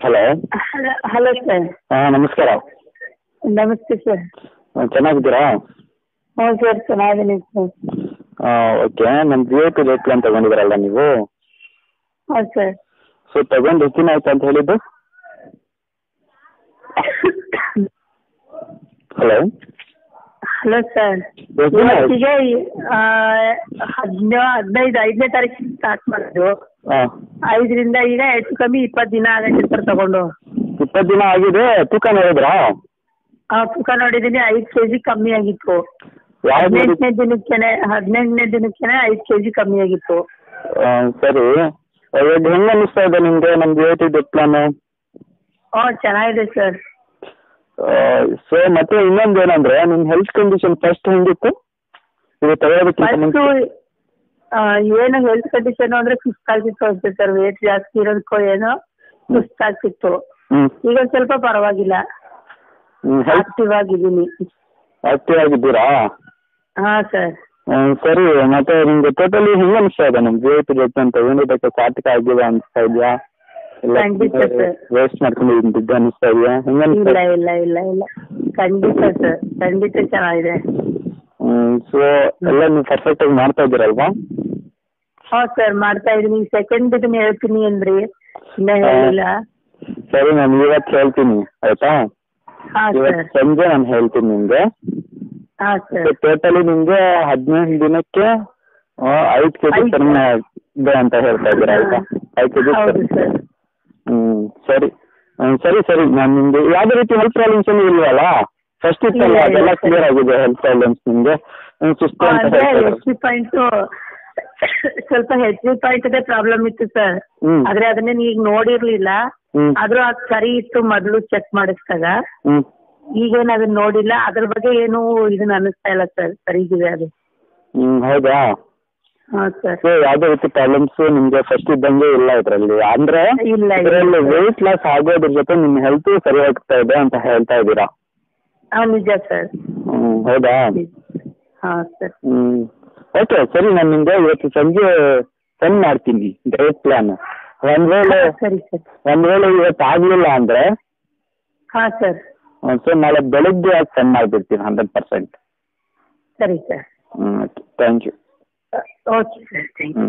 Hello. Hello sir. ನಮಸ್ಕಾರ. ನಮಸ್ತೆ sir. ಚೆನ್ನಾಗಿದ್ದೀರಾ? ಹ್ಞೂ ಸರ್, ಚೆನ್ನಾಗಿದ್ದೀನಿ ಸರ್. ಓಕೆ, ನಮ್ಮ VIP ರೇಟ್ ಪ್ಲಾನ್ ತಗೊಂಡಿದ್ದೀರಲ್ಲ ನೀವು? ಹಾಂ ಸರ್. ಸೊ ತಗೊಂಡು ಎಷ್ಟು ದಿನ ಆಯ್ತು ಅಂತ ಹೇಳಿದ್ದು? ಹಲೋ. Hello sir. ಇವತ್ತಿಗೆ 15ನೇ ತಾರೀಕಿಗೆ ಸ್ಟಾರ್ಟ್ ಮಾಡೋದು. 5ರಿಂದ ಈಗ ಹೆಚ್ಚು ಕಮ್ಮಿ 20 ದಿನ ಆಗೈತೆ ಸರ್ ತಗೊಂಡು. 20 ದಿನ ಆಗಿದೆ. ತೂಕ ನೋಡಿದ್ರಾ? ತೂಕ ನೋಡಿದ್ದೀನಿ, 5 kg ಕಮ್ಮಿ ಆಗಿತ್ತು. 18ನೇ ದಿನಕ್ಕೇನೆ 5 kg ಕಮ್ಮಿ ಆಗಿತ್ತು. ಸರಿ, ಹೆಂಗೆ ಅನ್ನಿಸ್ತಾ ಇದೆ ನಿಮಗೆ ನಮ್ಮ VIP ರೇಟ್ ಪ್ಲಾನು? ಚೆನ್ನಾಗಿದೆ ಸರ್. ಸೊ ಮತ್ತೆ ಇನ್ನೊಂದು ಏನಂದ್ರೆ, ನಿಮ್ಮ ಹೆಲ್ತ್ ಕಂಡೀಷನ್ ಫಸ್ಟ್ ಹೆಂಗಿತ್ತು ಇದು ತಗೊಳ್ಳೋದಕ್ಕಿಂತ ಮುಂಚೆ? ಏನು ಹೆಲ್ತ್ ಕಂಡೀಷನ್ ಅಂದ್ರೆ ಸುಸ್ತಾಗ್ತಿತ್ತು ಅಷ್ಟೇ ಸರ್. ವೇಟ್ ಜಾಸ್ತಿ ಇರೋದಕ್ಕೋ ಏನೋ ಸುಸ್ತಾಗ್ತಿತ್ತು. ಈಗ ಸ್ವಲ್ಪ ಪರವಾಗಿಲ್ಲ, ಆಕ್ಟಿವ್ ಆಗಿದ್ದೀನಿ. ಆಕ್ಟಿವ್ ಆಗಿದ್ದೀರಾ? ಹಾಂ ಸರ್. ಸರಿ, ಮತ್ತೆ ನಿಮ್ಗೆ ಟೋಟಲಿ ಹೆಂಗೆ ಅನಿಸ್ತಾ ಇದೆ ನಮ್ಮ VIP ರೇಟ್ ಅಂತ? ತಗೊಂಡಿದ್ದಕ್ಕೆ ಸಾರ್ಥಕ ಆಗಿದೆ ಅನಿಸ್ತಾ ಇದೆಯಾ? ಖಂಡಿತ ಸರ್. ವೇಸ್ಟ್ ಮಾಡ್ಕೊಂಡಿದ್ದೀನಿ ದುಡ್ಡು ಅನಿಸ್ತಾ ಇದೆಯಾ? ಇಲ್ಲ ಇಲ್ಲ ಇಲ್ಲ ಇಲ್ಲ, ಖಂಡಿತ ಸರ್, ಖಂಡಿತ ಚೆನ್ನಾಗಿದೆ. ಸೊ ಎಲ್ಲ ನೀವು ಪರ್ಫೆಕ್ಟ್ ಆಗಿ ಮಾಡ್ತಾ ಇದ್ದೀರಲ್ವಾ? ಹಾಂ ಸರ್, ಮಾಡ್ತಾ ಇದ್ದೀನಿ. ಸೆಕೆಂಡ್ ಇದನ್ನ ಹೇಳ್ತೀನಿ ಅಂದ್ರಿ, ಇನ್ನ ಹೇಳಿಲ್ಲ. ಸರಿ, ನಾನು ಇವತ್ತು ಹೇಳ್ತೀನಿ ಆಯ್ತಾ? ಹಾಂ ಇವತ್ತು ಸರ್. ಸಂಜೆ ನಾನು ಹೇಳ್ತೀನಿ ನಿಮಗೆ. ಹಾಂ ಸರ್. ಟೋಟಲಿ ನಿಮಗೆ 15 ದಿನಕ್ಕೆ 5 kg ಕಡಿಮೆ ಇದೆ ಅಂತ ಹೇಳ್ತಾ ಇದ್ದೀರಾ ಆಯ್ತಾ? 5 kg. ಹೌದು ಸರ್. ಸರಿ ಸರಿ ಸರಿ, ನಾನು ನಿಮಗೆ ಯಾವುದೇ ರೀತಿ ಹೆಲ್ತ್ ಪ್ರಾಬ್ಲಮ್ಸ್ ಏನು ಇಲ್ವಲ್ಲ? ಫಸ್ಟ್ ಇತ್ತಲ್ಲ, ಅದೆಲ್ಲ ಕ್ಲಿಯರ್ ಆಗಿದೆ ಹೆಲ್ತ್ ಪ್ರಾಬ್ಲಮ್ಸ್ ನಿಮಗೆ? ಸುಸ್ತು ಅಂತ ಪಾಯಿಂಟು ಸ್ವಲ್ಪ ಪಾಯಿಂಟ್ ಅದೇ ಪ್ರಾಬ್ಲಮ್ ಇತ್ತು ಸರ್. ಆದ್ರೆ ಅದನ್ನೇನು ಈಗ ನೋಡಿರ್ಲಿಲ್ಲ. ಆದ್ರೂ ಅದು ಸರಿ ಇತ್ತು ಮೊದಲು ಚೆಕ್ ಮಾಡಿಸಿದಾಗ. ಈಗೇನು ಅದನ್ನ ನೋಡಿಲ್ಲ, ಅದ್ರ ಬಗ್ಗೆ ಏನು ಇದನ್ನ ಅನ್ನಿಸ್ತಾ ಇಲ್ಲ ಸರ್. ಸರಿಗಿದೆ ಅದು. ಹೌದಾ? ಹಾಂ ಸರ್. ಸೊ ಯಾವುದೇ ರೀತಿ ಪ್ರಾಬ್ಲಮ್ಸ್ ನಿಮಗೆ ಫಸ್ಟ್ ಇದ್ದಂಗೆ ಇಲ್ಲ ಇದರಲ್ಲಿ? ಅಂದ್ರೆ ಇದರಲ್ಲಿ ವೆಯ್ಟ್ ಲಾಸ್ ಆಗೋದ್ರ ಜೊತೆ ನಿಮ್ಮ ಹೆಲ್ತ್ ಸರಿ ಆಗ್ತಾ ಇದೆ ಅಂತ ಹೇಳ್ತಾ ಇದ್ದೀರಾ? ನಿಜ ಸರ್. ಹೌದಾ? ಹಾಂ ಸರ್. ಓಕೆ, ಸರಿ, ನಾನು ನಿಮಗೆ ಇವತ್ತು ಸಂಜೆ ಸೆಂಡ್ ಮಾಡ್ತೀನಿ ಡಯಟ್ ಪ್ಲಾನ್. ಸರಿ ಸರ್. ಒಂದು ವೇಳೆ ಇವತ್ತು ಆಗಲಿಲ್ಲ ಅಂದರೆ ಹಾಂ ಸರ್. ಸೊ ನಾಳೆ ಬೆಳಗ್ಗೆ ಅದು ಸೆಂಡ್ ಮಾಡಿಬಿಡ್ತೀನಿ 100%. ಸರಿ sir. Okay, thank you. Okay sir, thank you.